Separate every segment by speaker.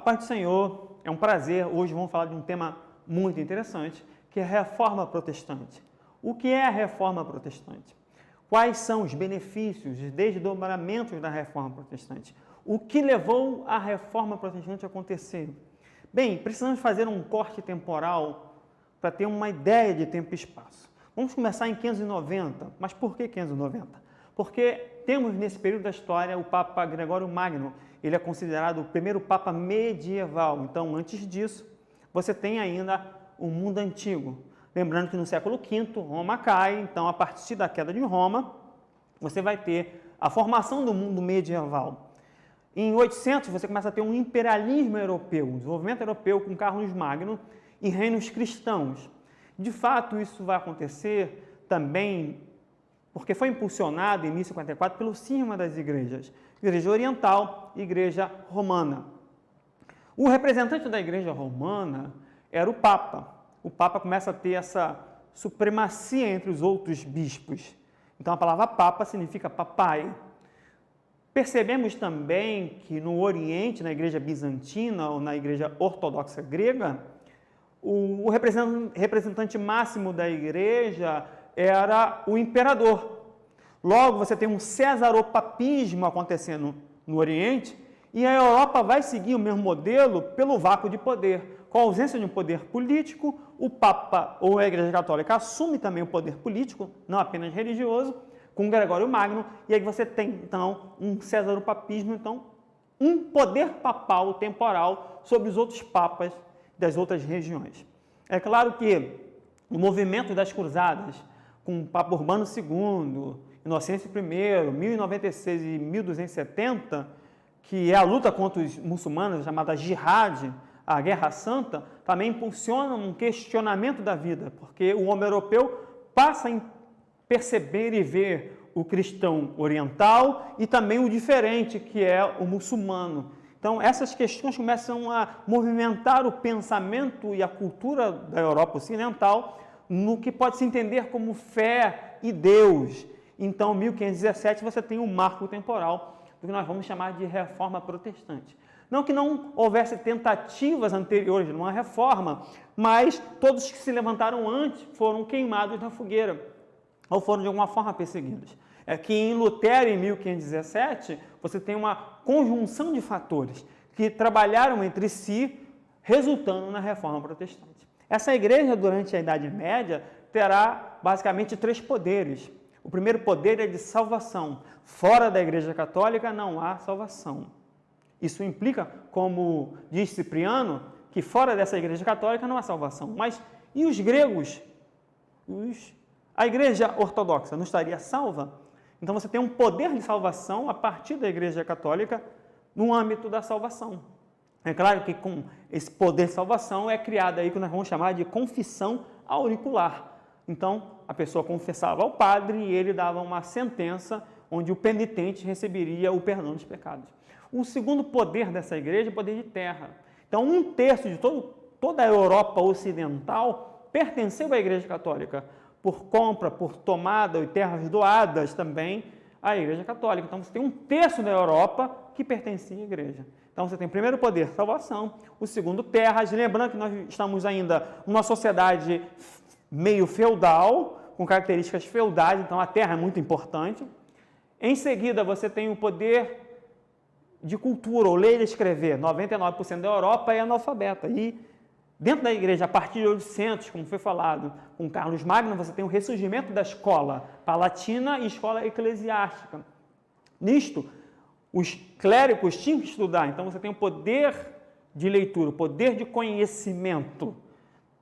Speaker 1: paz do Senhor, é um prazer. Hoje vamos falar de um tema muito interessante, que é a Reforma Protestante. O que é a Reforma Protestante? Quais são os benefícios, os desdobramentos da Reforma Protestante? O que levou a Reforma Protestante a acontecer? Bem, precisamos fazer um corte temporal para ter uma ideia de tempo e espaço. Vamos começar em 590. Mas por que 590? Porque temos nesse período da história o Papa Gregório Magno. Ele é considerado o primeiro Papa medieval. Então, antes disso, você tem ainda o mundo antigo. Lembrando que no século V, Roma cai. Então, a partir da queda de Roma, você vai ter a formação do mundo medieval. Em 800, você começa a ter um imperialismo europeu, um desenvolvimento europeu com Carlos Magno e reinos cristãos. De fato, isso vai acontecer também porque foi impulsionado em 1054 pelo cisma das igrejas, Igreja Oriental e Igreja Romana. O representante da Igreja Romana era o Papa. O Papa começa a ter essa supremacia entre os outros bispos. Então, a palavra Papa significa papai. Percebemos também que no Oriente, na Igreja Bizantina ou na Igreja Ortodoxa Grega, o representante máximo da Igreja era o imperador. Logo, você tem um cesaropapismo acontecendo no Oriente e a Europa vai seguir o mesmo modelo pelo vácuo de poder. Com a ausência de um poder político, o Papa ou a Igreja Católica assume também o poder político, não apenas religioso, com Gregório Magno, e aí você tem, então, um cesaropapismo, então, um poder papal temporal sobre os outros papas das outras regiões. É claro que o movimento das cruzadas, com o Papa Urbano II, Inocêncio I, 1096 e 1270, que é a luta contra os muçulmanos, chamada Jihad, a Guerra Santa, também impulsiona um questionamento da vida, porque o homem europeu passa a perceber e ver o cristão oriental e também o diferente, que é o muçulmano. Então, essas questões começam a movimentar o pensamento e a cultura da Europa Ocidental no que pode se entender como fé e Deus. Então, em 1517, você tem um marco temporal do que nós vamos chamar de Reforma Protestante. Não que não houvesse tentativas anteriores de uma reforma, mas todos que se levantaram antes foram queimados na fogueira ou foram de alguma forma perseguidos. É que em Lutero, em 1517, você tem uma conjunção de fatores que trabalharam entre si, resultando na Reforma Protestante. Essa igreja, durante a Idade Média, terá basicamente três poderes. O primeiro poder é de salvação. Fora da Igreja Católica não há salvação. Isso implica, como diz Cipriano, que fora dessa Igreja Católica não há salvação. Mas e os gregos? A Igreja Ortodoxa não estaria salva? Então você tem um poder de salvação a partir da Igreja Católica no âmbito da salvação. É claro que com esse poder de salvação é criada aí o que nós vamos chamar de confissão auricular. Então a pessoa confessava ao padre e ele dava uma sentença onde o penitente receberia o perdão dos pecados. O segundo poder dessa igreja é o poder de terra. Então 1/3 de toda a Europa Ocidental pertenceu à Igreja Católica, por compra, por tomada e terras doadas também à Igreja Católica. Então, você tem 1/3 da Europa que pertencia à Igreja. Então, você tem o primeiro poder, salvação, o segundo, terras. Lembrando que nós estamos ainda numa sociedade meio feudal, com características feudais, então a terra é muito importante. Em seguida, você tem o poder de cultura, ou ler e escrever. 99% da Europa é analfabeta. E dentro da igreja, a partir de 800, como foi falado com Carlos Magno, você tem o ressurgimento da escola palatina e escola eclesiástica. Nisto, os clérigos tinham que estudar, então você tem o poder de leitura, o poder de conhecimento.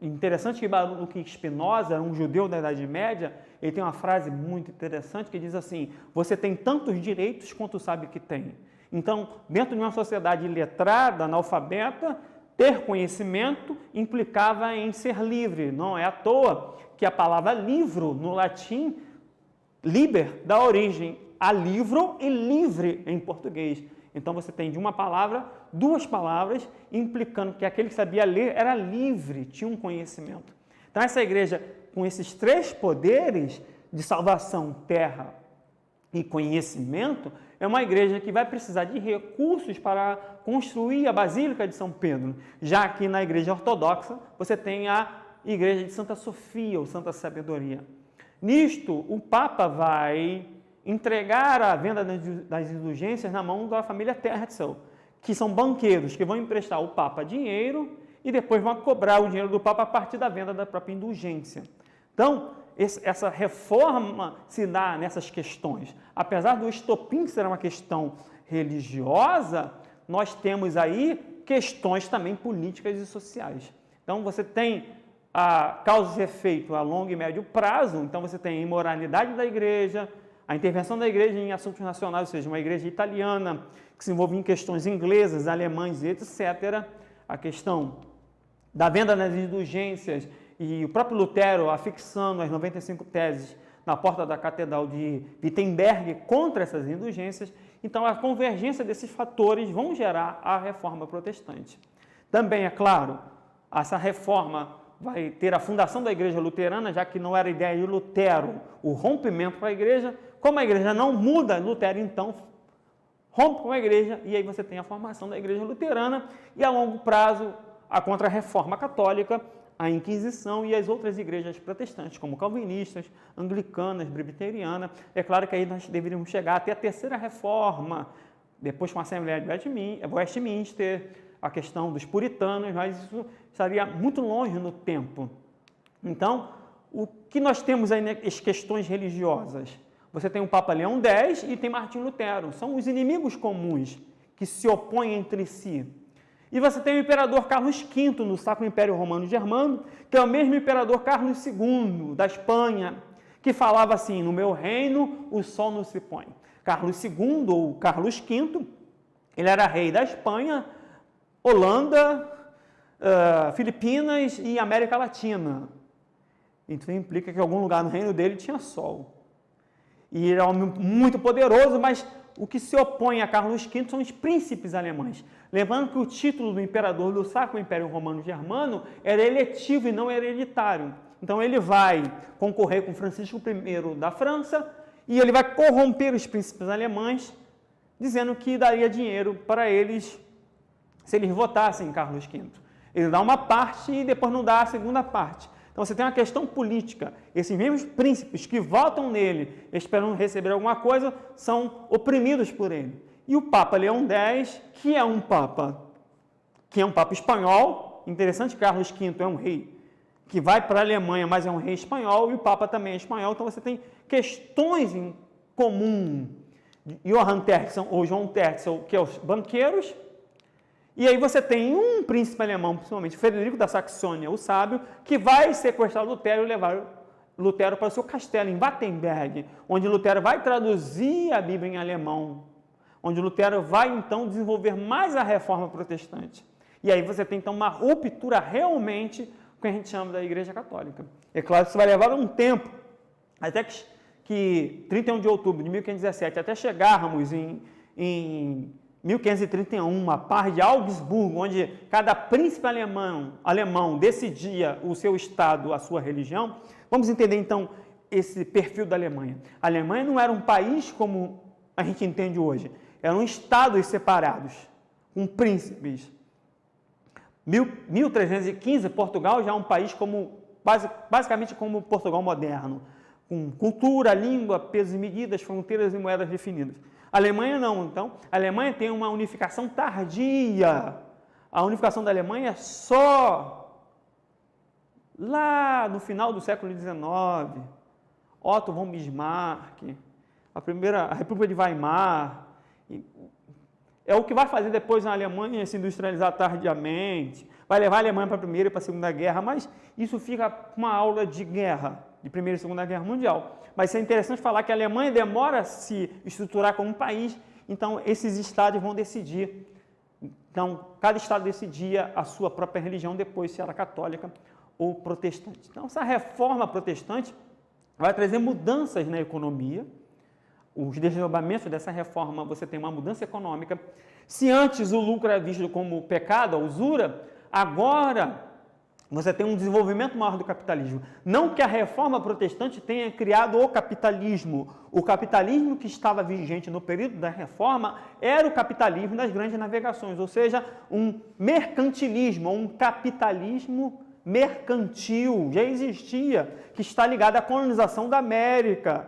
Speaker 1: Interessante que Baruch Spinoza, um judeu da Idade Média, ele tem uma frase muito interessante que diz assim: você tem tantos direitos quanto sabe que tem. Então, dentro de uma sociedade letrada, analfabeta, ter conhecimento implicava em ser livre. Não é à toa que a palavra livro, no latim, liber, dá origem a livro e livre em português. Então, você tem de uma palavra, duas palavras, implicando que aquele que sabia ler era livre, tinha um conhecimento. Então, essa igreja, com esses três poderes de salvação, terra e conhecimento, é uma igreja que vai precisar de recursos para construir a Basílica de São Pedro, já que na igreja ortodoxa você tem a igreja de Santa Sofia, ou Santa Sabedoria. Nisto, o Papa vai entregar a venda das indulgências na mão da família Tertzel, que são banqueiros que vão emprestar ao Papa dinheiro e depois vão cobrar o dinheiro do Papa a partir da venda da própria indulgência. Então, essa reforma se dá nessas questões. Apesar do estopim ser uma questão religiosa, nós temos aí questões também políticas e sociais. Então, você tem a causa e efeito a longo e médio prazo, então você tem a imoralidade da igreja, a intervenção da igreja em assuntos nacionais, ou seja, uma igreja italiana que se envolve em questões inglesas, alemãs, etc. A questão da venda das indulgências e o próprio Lutero afixando as 95 teses na porta da Catedral de Wittenberg contra essas indulgências. Então, a convergência desses fatores vão gerar a reforma protestante. Também, é claro, essa reforma vai ter a fundação da igreja luterana, já que não era ideia de Lutero o rompimento com a igreja. Como a igreja não muda, Lutero então rompe com a igreja e aí você tem a formação da igreja luterana e a longo prazo a contra-reforma católica, a Inquisição e as outras igrejas protestantes, como calvinistas, anglicanas, presbiteriana. É claro que aí nós deveríamos chegar até a terceira reforma, depois com a Assembleia de Westminster, a questão dos puritanos, mas isso estaria muito longe no tempo. Então, o que nós temos aí nas questões religiosas? Você tem o Papa Leão X e tem Martinho Lutero. São os inimigos comuns que se opõem entre si. E você tem o imperador Carlos V no Sacro Império Romano Germano, que é o mesmo imperador Carlos II da Espanha, que falava assim: no meu reino o sol não se põe. Carlos II, ou Carlos V, ele era rei da Espanha, Holanda, Filipinas e América Latina. Então implica que em algum lugar no reino dele tinha sol. E ele era um homem muito poderoso, mas o que se opõe a Carlos V são os príncipes alemães. Lembrando que o título do imperador do Sacro Império Romano Germano era eletivo e não hereditário. Então ele vai concorrer com Francisco I da França e ele vai corromper os príncipes alemães, dizendo que daria dinheiro para eles se eles votassem em Carlos V. Ele dá uma parte e depois não dá a segunda parte. Então você tem uma questão política. Esses mesmos príncipes que votam nele esperando receber alguma coisa são oprimidos por ele. E o Papa Leão X, que é um Papa espanhol, interessante, Carlos V é um rei que vai para a Alemanha, mas é um rei espanhol, e o Papa também é espanhol, então você tem questões em comum. Johann Tertzel, ou João Tertzel, que é os banqueiros, e aí você tem um príncipe alemão, principalmente Frederico da Saxônia, o sábio, que vai sequestrar Lutero e levar Lutero para o seu castelo em Wittenberg, onde Lutero vai traduzir a Bíblia em alemão, onde Lutero vai então desenvolver mais a reforma protestante. E aí você tem então uma ruptura realmente com o que a gente chama da Igreja Católica. É claro que isso vai levar um tempo, até que 31 de outubro de 1517, até chegarmos em 1531, a par de Augsburgo, onde cada príncipe alemão decidia o seu estado, a sua religião. Vamos entender então esse perfil da Alemanha. A Alemanha não era um país como a gente entende hoje, eram estados separados, com príncipes. 1315, Portugal já é um país basicamente como Portugal moderno, com cultura, língua, pesos e medidas, fronteiras e moedas definidas. A Alemanha não, então. A Alemanha tem uma unificação tardia. A unificação da Alemanha é só lá no final do século XIX. Otto von Bismarck, a República de Weimar. É o que vai fazer depois a Alemanha se industrializar tardiamente. Vai levar a Alemanha para a Primeira e para a Segunda Guerra, mas isso fica uma aula de guerra, de Primeira e Segunda Guerra Mundial. Mas é interessante falar que a Alemanha demora a se estruturar como um país, então esses estados vão decidir. Então, cada estado decidia a sua própria religião depois, se era católica ou protestante. Então, essa reforma protestante vai trazer mudanças na economia. Os desdobramentos dessa reforma, você tem uma mudança econômica. Se antes o lucro era visto como pecado, a usura, agora você tem um desenvolvimento maior do capitalismo. Não que a reforma protestante tenha criado o capitalismo. O capitalismo que estava vigente no período da reforma era o capitalismo das grandes navegações, ou seja, um mercantilismo, um capitalismo mercantil, já existia, que está ligado à colonização da América.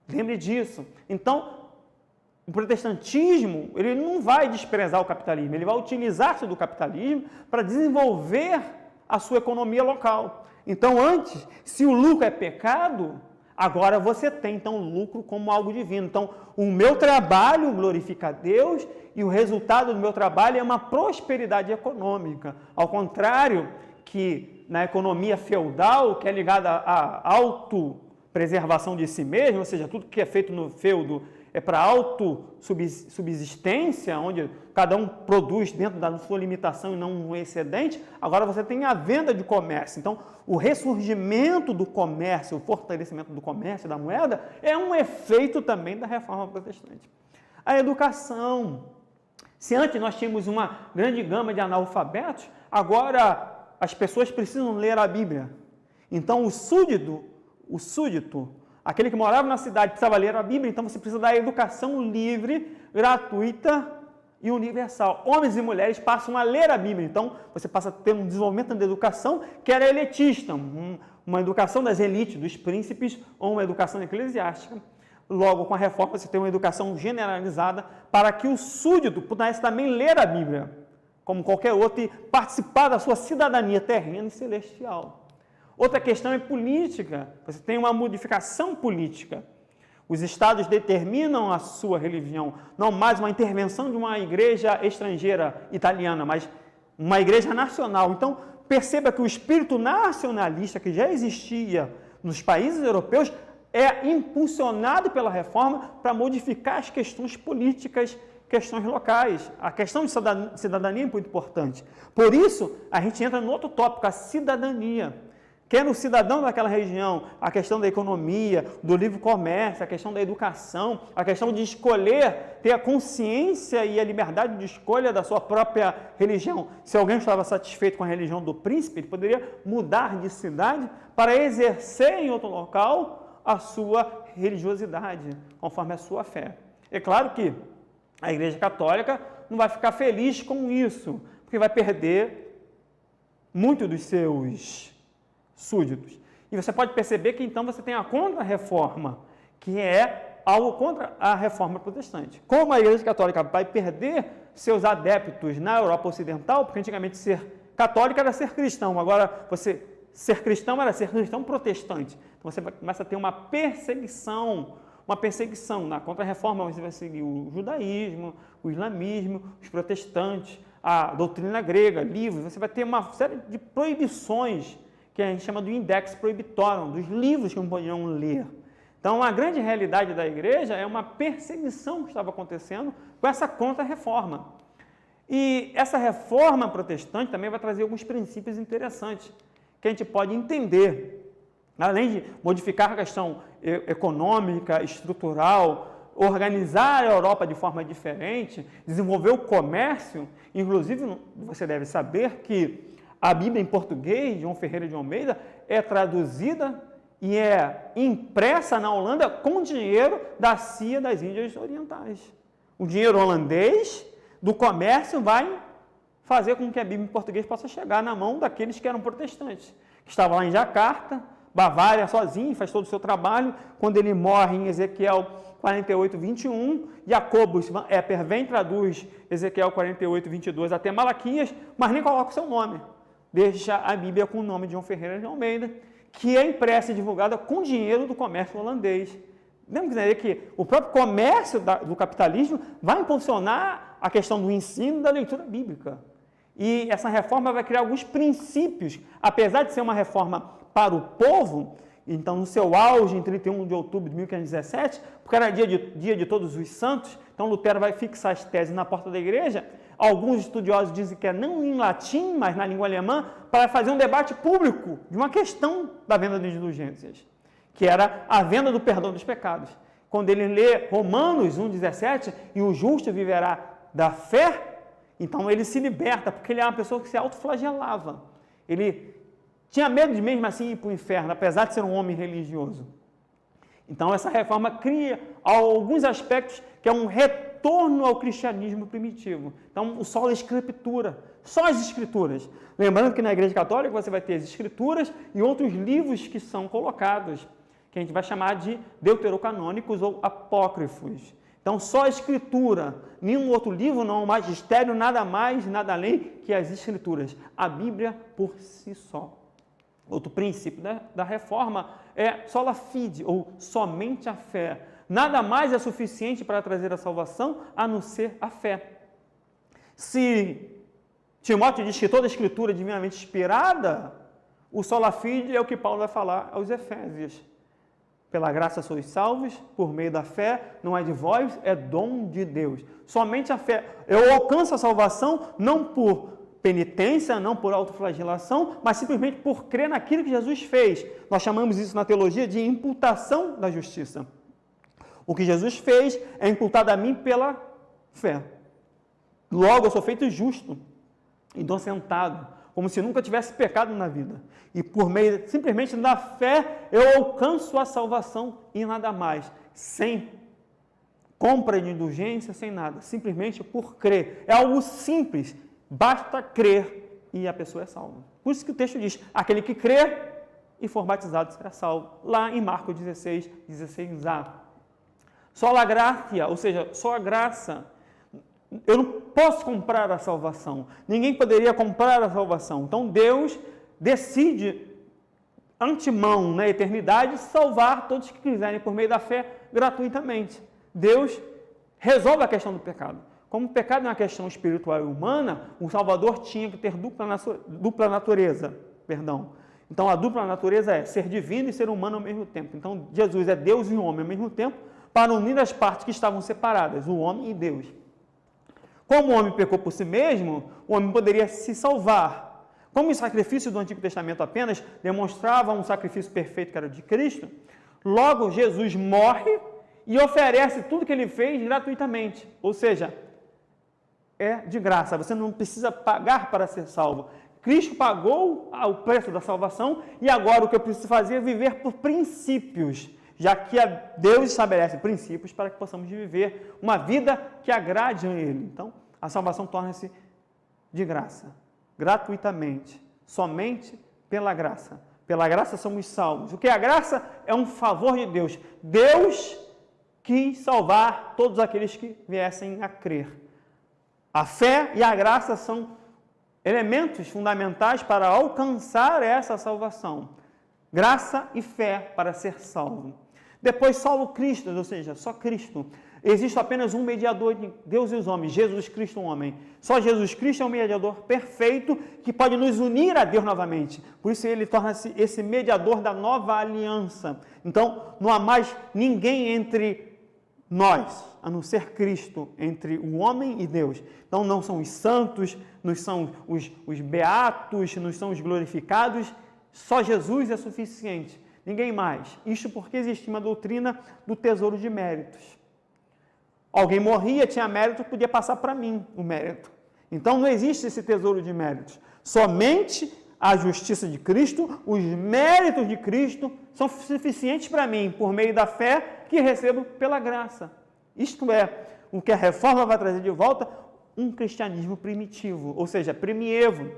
Speaker 1: Lembre disso. Então, o protestantismo, ele não vai desprezar o capitalismo, ele vai utilizar-se do capitalismo para desenvolver a sua economia local. Então, antes, se o lucro é pecado, agora você tem, então, o lucro como algo divino. Então, o meu trabalho glorifica a Deus e o resultado do meu trabalho é uma prosperidade econômica. Ao contrário que na economia feudal, que é ligada à autopreservação de si mesmo, ou seja, tudo que é feito no feudo é para autossubsistência, onde cada um produz dentro da sua limitação e não um excedente. Agora você tem a venda de comércio. Então, o ressurgimento do comércio, o fortalecimento do comércio, da moeda, é um efeito também da reforma protestante. A educação. Se antes nós tínhamos uma grande gama de analfabetos, agora as pessoas precisam ler a Bíblia. Então, o súdito, aquele que morava na cidade precisava ler a Bíblia, então você precisa da educação livre, gratuita e universal. Homens e mulheres passam a ler a Bíblia, então você passa a ter um desenvolvimento da educação que era elitista, uma educação das elites, dos príncipes, ou uma educação eclesiástica. Logo, com a reforma, você tem uma educação generalizada para que o súdito pudesse também ler a Bíblia, como qualquer outro, e participar da sua cidadania terrena e celestial. Outra questão é política. Você tem uma modificação política. Os estados determinam a sua religião, não mais uma intervenção de uma igreja estrangeira italiana, mas uma igreja nacional. Então, perceba que o espírito nacionalista que já existia nos países europeus é impulsionado pela reforma para modificar as questões políticas, questões locais. A questão de cidadania é muito importante. Por isso, a gente entra no outro tópico, a cidadania. Quer no cidadão daquela região, a questão da economia, do livre comércio, a questão da educação, a questão de escolher, ter a consciência e a liberdade de escolha da sua própria religião. Se alguém estava satisfeito com a religião do príncipe, ele poderia mudar de cidade para exercer em outro local a sua religiosidade, conforme a sua fé. É claro que a Igreja Católica não vai ficar feliz com isso, porque vai perder muito dos seus súditos. E você pode perceber que então você tem a contra-reforma, que é algo contra a reforma protestante. Como a Igreja Católica vai perder seus adeptos na Europa Ocidental, porque antigamente ser católico era ser cristão, agora você ser cristão era ser cristão protestante. Então você começa a ter uma perseguição. Na contra-reforma você vai seguir o judaísmo, o islamismo, os protestantes, a doutrina grega, livros, você vai ter uma série de proibições que a gente chama do index prohibitorum, dos livros que não podiam ler. Então, a grande realidade da igreja é uma perseguição que estava acontecendo com essa contra-reforma. E essa reforma protestante também vai trazer alguns princípios interessantes que a gente pode entender. Além de modificar a questão econômica, estrutural, organizar a Europa de forma diferente, desenvolver o comércio, inclusive você deve saber que a Bíblia em português, João Ferreira de Almeida, é traduzida e é impressa na Holanda com dinheiro da CIA das Índias Orientais. O dinheiro holandês do comércio vai fazer com que a Bíblia em português possa chegar na mão daqueles que eram protestantes, que estavam lá em Jacarta, Bavária, sozinho, faz todo o seu trabalho. Quando ele morre em Ezequiel 48, 21, Jacobus Epper vem, traduz Ezequiel 48, 22 até Malaquias, mas nem coloca o seu nome. Deixa a Bíblia com o nome de João Ferreira de Almeida, que é impressa e divulgada com dinheiro do comércio holandês. Temos que entender que o próprio comércio do capitalismo vai impulsionar a questão do ensino da leitura bíblica. E essa reforma vai criar alguns princípios, apesar de ser uma reforma para o povo, então no seu auge, em 31 de outubro de 1517, porque era dia de todos os santos, então Lutero vai fixar as teses na porta da igreja. Alguns estudiosos dizem que é não em latim, mas na língua alemã, para fazer um debate público de uma questão da venda de indulgências, que era a venda do perdão dos pecados. Quando ele lê Romanos 1,17, e o justo viverá da fé, então ele se liberta, porque ele é uma pessoa que se autoflagelava. Ele tinha medo de mesmo assim ir para o inferno, apesar de ser um homem religioso. Então, essa reforma cria alguns aspectos que é um retorno ao cristianismo primitivo. Então, o solo é escritura, só as escrituras. Lembrando que na Igreja Católica você vai ter as escrituras e outros livros que são colocados, que a gente vai chamar de deuterocanônicos ou apócrifos. Então, só a escritura, nenhum outro livro, não o magistério, nada mais, nada além que as escrituras. A Bíblia por si só. Outro princípio da reforma é sola fide, ou somente a fé. Nada mais é suficiente para trazer a salvação a não ser a fé. Se Timóteo diz que toda a escritura é divinamente inspirada, o sola fide é o que Paulo vai falar aos Efésios. Pela graça sois salvos, por meio da fé, não é de vós, é dom de Deus. Somente a fé. Eu alcanço a salvação não por penitência, não por autoflagelação, mas simplesmente por crer naquilo que Jesus fez. Nós chamamos isso na teologia de imputação da justiça. O que Jesus fez é imputado a mim pela fé. Logo, eu sou feito justo, inocentado, como se nunca tivesse pecado na vida. E por meio simplesmente da fé, eu alcanço a salvação e nada mais. Sem compra de indulgência, sem nada. Simplesmente por crer. É algo simples. Basta crer e a pessoa é salva. Por isso que o texto diz, aquele que crer e for batizado será salvo. Lá em Marcos 16, 16a. Só a graça, ou seja, só a graça. Eu não posso comprar a salvação. Ninguém poderia comprar a salvação. Então Deus decide, antemão, na eternidade, salvar todos que quiserem por meio da fé gratuitamente. Deus resolve a questão do pecado. Como o pecado é uma questão espiritual e humana, o Salvador tinha que ter dupla natureza. Então a dupla natureza é ser divino e ser humano ao mesmo tempo. Então Jesus é Deus e homem ao mesmo tempo, para unir as partes que estavam separadas, o homem e Deus. Como o homem pecou por si mesmo, o homem poderia se salvar. Como o sacrifício do Antigo Testamento apenas demonstrava um sacrifício perfeito que era o de Cristo, logo Jesus morre e oferece tudo que ele fez gratuitamente. Ou seja, é de graça, você não precisa pagar para ser salvo. Cristo pagou o preço da salvação e agora o que eu preciso fazer é viver por princípios, já que Deus estabelece princípios para que possamos viver uma vida que agrade a Ele. Então, a salvação torna-se de graça, gratuitamente, somente pela graça. Pela graça somos salvos. O que é a graça? É um favor de Deus. Deus quis salvar todos aqueles que viessem a crer. A fé e a graça são elementos fundamentais para alcançar essa salvação. Graça e fé para ser salvo. Depois, só o Cristo, ou seja, só Cristo. Existe apenas um mediador entre Deus e os homens, Jesus Cristo, um homem. Só Jesus Cristo é um mediador perfeito que pode nos unir a Deus novamente. Por isso ele torna-se esse mediador da nova aliança. Então, não há mais ninguém entre nós, a não ser Cristo, entre o homem e Deus. Então, não são os santos, não são os beatos, não são os glorificados. Só Jesus é suficiente. Ninguém mais. Isto porque existe uma doutrina do tesouro de méritos. Alguém morria, tinha mérito, podia passar para mim o mérito. Então não existe esse tesouro de méritos. Somente a justiça de Cristo, os méritos de Cristo são suficientes para mim, por meio da fé que recebo pela graça. Isto é, o que a reforma vai trazer de volta, um cristianismo primitivo, ou seja, primievo.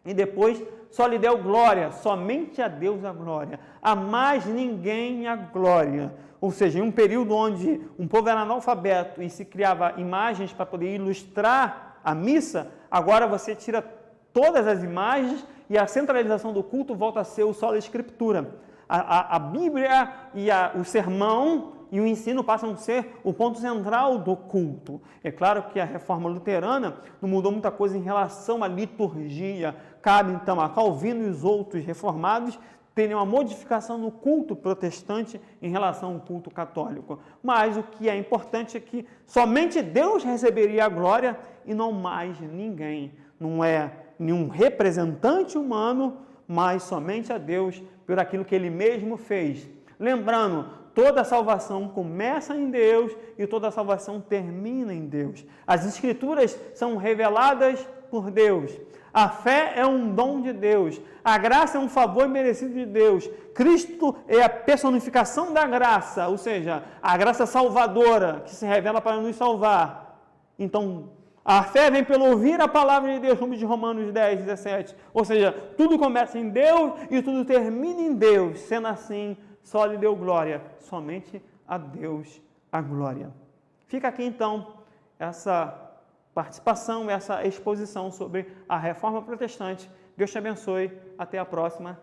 Speaker 1: E depois só lhe deu glória, somente a Deus a glória, a mais ninguém a glória. Ou seja, em um período onde um povo era analfabeto e se criava imagens para poder ilustrar a missa, agora você tira todas as imagens e a centralização do culto volta a ser o solo escritura. A Bíblia e o sermão e o ensino passam a ser o ponto central do culto. É claro que a reforma luterana não mudou muita coisa em relação à liturgia. Cabe, então, a Calvino e os outros reformados terem uma modificação no culto protestante em relação ao culto católico. Mas o que é importante é que somente Deus receberia a glória e não mais ninguém. Não é nenhum representante humano, mas somente a Deus por aquilo que Ele mesmo fez. Lembrando, toda a salvação começa em Deus e toda a salvação termina em Deus. As Escrituras são reveladas por Deus. A fé é um dom de Deus. A graça é um favor merecido de Deus. Cristo é a personificação da graça, ou seja, a graça salvadora que se revela para nos salvar. Então, a fé vem pelo ouvir a palavra de Deus, como de Romanos 10, 17. Ou seja, tudo começa em Deus e tudo termina em Deus. Sendo assim, só lhe deu glória. Somente a Deus a glória. Fica aqui então essa participação, essa exposição sobre a Reforma Protestante. Deus te abençoe. Até a próxima.